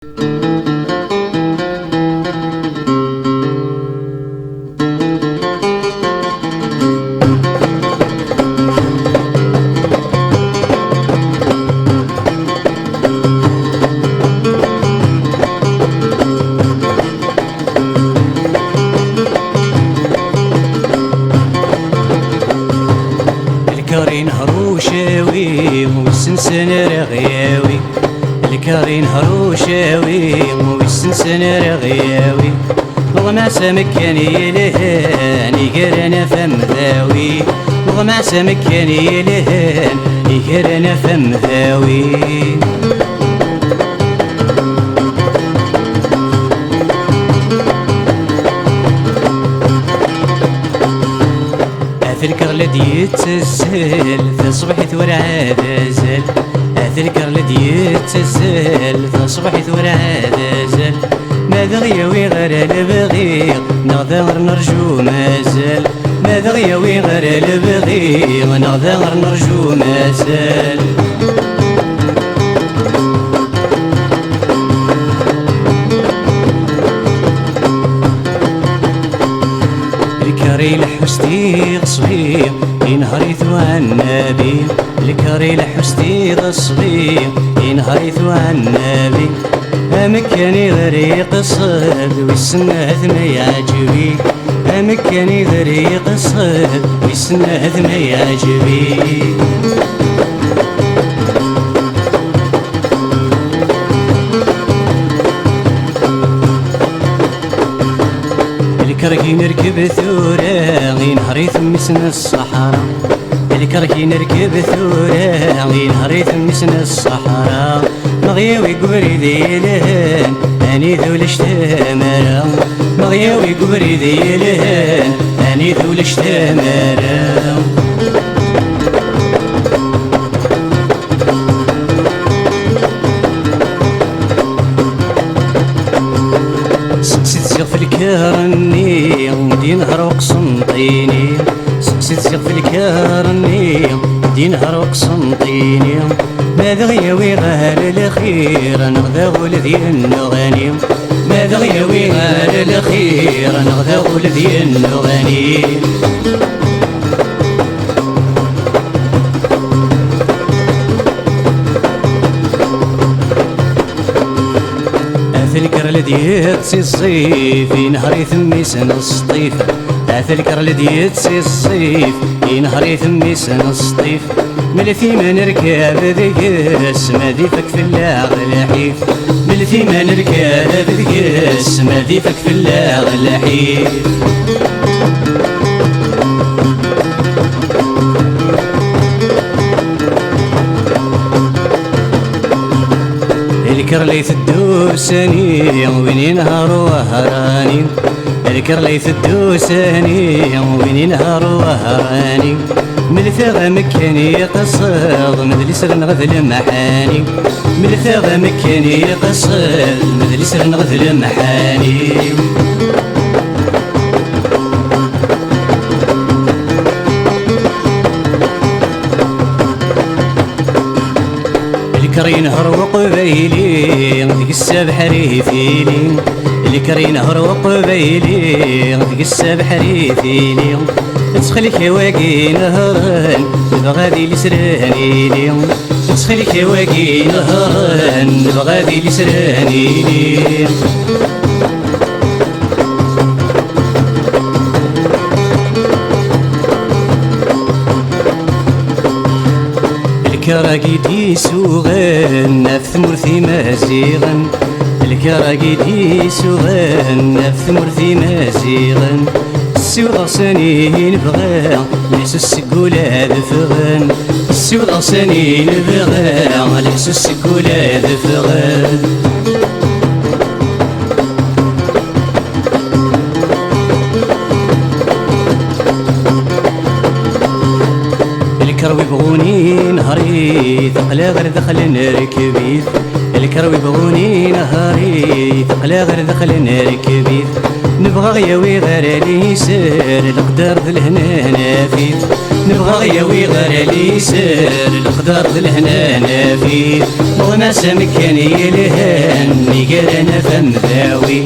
الكارين هروشاوي والسنسن رغياوي، الكارين هروشاوي والسنسن رغياوي، وغمع سمك كان يلهان يقرنا فم ذاوي، وغمع سمك كان يلهان يقرنا فم ذاوي. أذكر لدي يتسهل في صبحي ثور عاد زل، أذكر لدي يتسهل في صبحي ثور عاد زل، ما ذغيوي غير البغي نغدر نرجو مازال، ما ذغيوي غير البغي نغدر نرجو مازال. الكري لحستي غصبي ينهريث النبي، الكري لحستي غصبي ينهريث النبي، أمكاني غريق صد والسنة ما يعجبي، أمكاني غريق صد والسنة ما يعجبي. الكركي نركب ثورة ينهري ثم سن الصحراء، الكركي نركب ثورة ينهري ثم سن الصحراء، مغيوي قبري ذيلهن أني ذول اشتمرا، مغيوي قبري ذيلهن أني ذول اشتمرا. سقسيت في الكرني ودي نهر وقسنطيني، سقسيت في الكرني ودي نهر وقسنطيني، ما ذغيوي غير الخير نغدا ولدي النغاني، ما ذغيوي غير الخير نغدا ولدي النغاني. أذكر لدي تسي الصيف ينهري ثمي سن الصطيف، أذكر لدي تسي الصيف ينهري ثمي سن الصطيف، ملثي ما نركب ذقس ما ديفك في اللاغ الحيف، ملثي ما نركب ذقس ما ديفك في اللاغ الحيف. الكر ليث الدوساني وين ينهار وهراني، الكر ليث الدوساني وين ينهار وهراني، من ثغى مكاني قصد مذل سر نغذل محاني، من ثغى مكاني قصد مذل سر نغذل محاني. الكر ينهر وقبيلي ذيك السبح ريفيلي، الكر ينهر وقبيلي ذيك السبح ريفيلي، تسخلك واقي نهران بغادي لسرانيلي، تسخلك واقي نهران بغادي لسرانيلي. الكراكيدي سوغان في ثمرثي مازيغا، الكراكيدي سوغان في ثمرثي مازيغا، السود غصاني نبغى ليس السكولة ذفغان، السود غصاني نبغى ليس السكولة ذفغان. الكروي بغوني نهاري ثقلا غير دخل نركبيث، الكروي بغوني نهاري ثقلا غير دخل نركبيث، نبغى غياوي غير لي يسير القدر ذي الهنا نافيد نبغى غياوي غير لي يسير القدر ذي الهنا نافيد بغنا سمكاني الهان نيقرنا فم ذاوي